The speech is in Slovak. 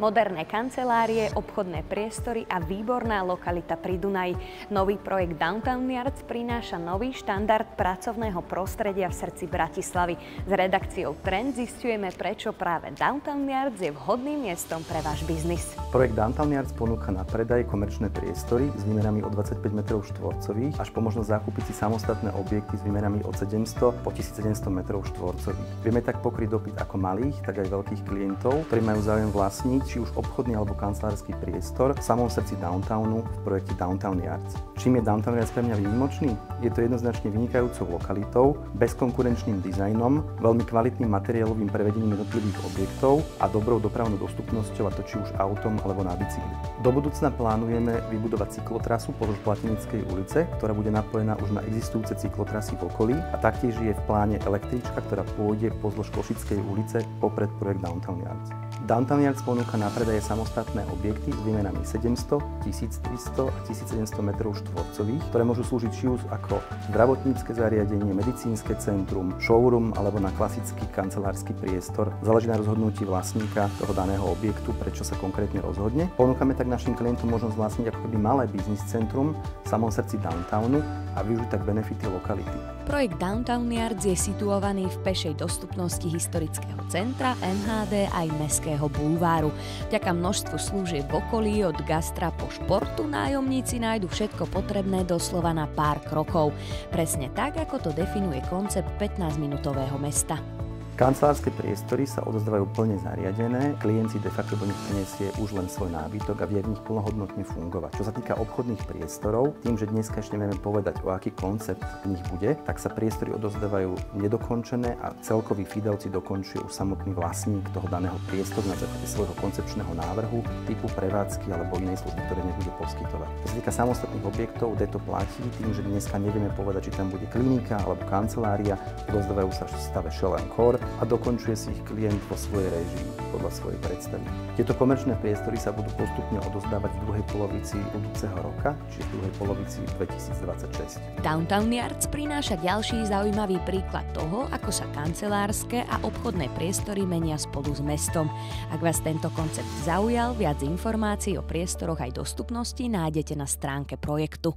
Moderné kancelárie, obchodné priestory a výborná lokalita pri Dunaji. Nový projekt Downtown Yards prináša nový štandard pracovného prostredia v srdci Bratislavy. S redakciou Trend zisťujeme, prečo práve Downtown Yards je vhodným miestom pre váš biznis. Projekt Downtown Yards ponúka na predaj komerčné priestory s výmerami od 25 m2 až po možnosť zakúpiť si samostatné objekty s výmerami od 700 po 1700 m2. Vieme tak pokryť dopyt ako malých, tak aj veľkých klientov, ktorí majú záujem vlastniť či už obchodný alebo kancelársky priestor v samom srdci downtownu v projekte Downtown Yards. Čím je Downtown Yards pre mňa výnimočný? Je to jednoznačne vynikajúcou lokalitou, bezkonkurenčným dizajnom, veľmi kvalitným materiálovým prevedením jednotlivých objektov a dobrou dopravnou dostupnosťou, a to či už autom alebo na bicykli. Do budúcna plánujeme vybudovať cyklotrasu pozdĺž Platinickej ulice, ktorá bude napojená už na existujúce cyklotrasy v okolí, a taktiež je v pláne električka, ktorá pôjde pozdĺž Košickej ulice popred projekt Downtown Yards. Downtown Yards ponúka na predaje samostatné objekty s výmenami 700, 1300 a 1700 m2, ktoré môžu slúžiť či už ako zdravotnícke zariadenie, medicínske centrum, showroom alebo na klasický kancelársky priestor. Záleží na rozhodnutí vlastníka toho daného objektu, prečo sa konkrétne rozhodne. Ponúkame tak našim klientom možnosť vlastniť ako keby malé biznis centrum v samom srdci downtownu a využiť tak benefity lokality. Projekt Downtown Yards je situovaný v pešej dostupnosti historického centra, MHD aj Mestského bulváru. Vďaka množstvu služieb v okolí od gastra po športu nájomníci nájdu všetko potrebné doslova na pár krokov. Presne tak, ako to definuje koncept 15-minútového mesta. Kancelárske priestory sa odozdávajú plne zariadené, klient si de facto do nich prinesie už len svoj nábytok a vie v nich plnohodnotne fungovať. Čo sa týka obchodných priestorov, tým, že dneska ešte nevieme povedať, o aký koncept v nich bude, tak sa priestory odozdávajú nedokončené a celkový fidelci dokončuje už samotný vlastník toho daného priestoru na základe svojho koncepčného návrhu, typu prevádzky alebo inej služby, ktoré nebude poskytovať. Čo sa týka samostatných objektov, kde to platí, tým, že dneska nevieme povedať, či tam bude klinika alebo kancelária, odozdávajú sa v stave shell and core a dokončuje si ich klient vo svojej réžii podľa svojej predstavy. Tieto komerčné priestory sa budú postupne odozdávať v druhej polovici budúceho roka, čiže v druhej polovici 2026. Downtown Yards prináša ďalší zaujímavý príklad toho, ako sa kancelárske a obchodné priestory menia spolu s mestom. Ak vás tento koncept zaujal, viac informácií o priestoroch aj dostupnosti nájdete na stránke projektu.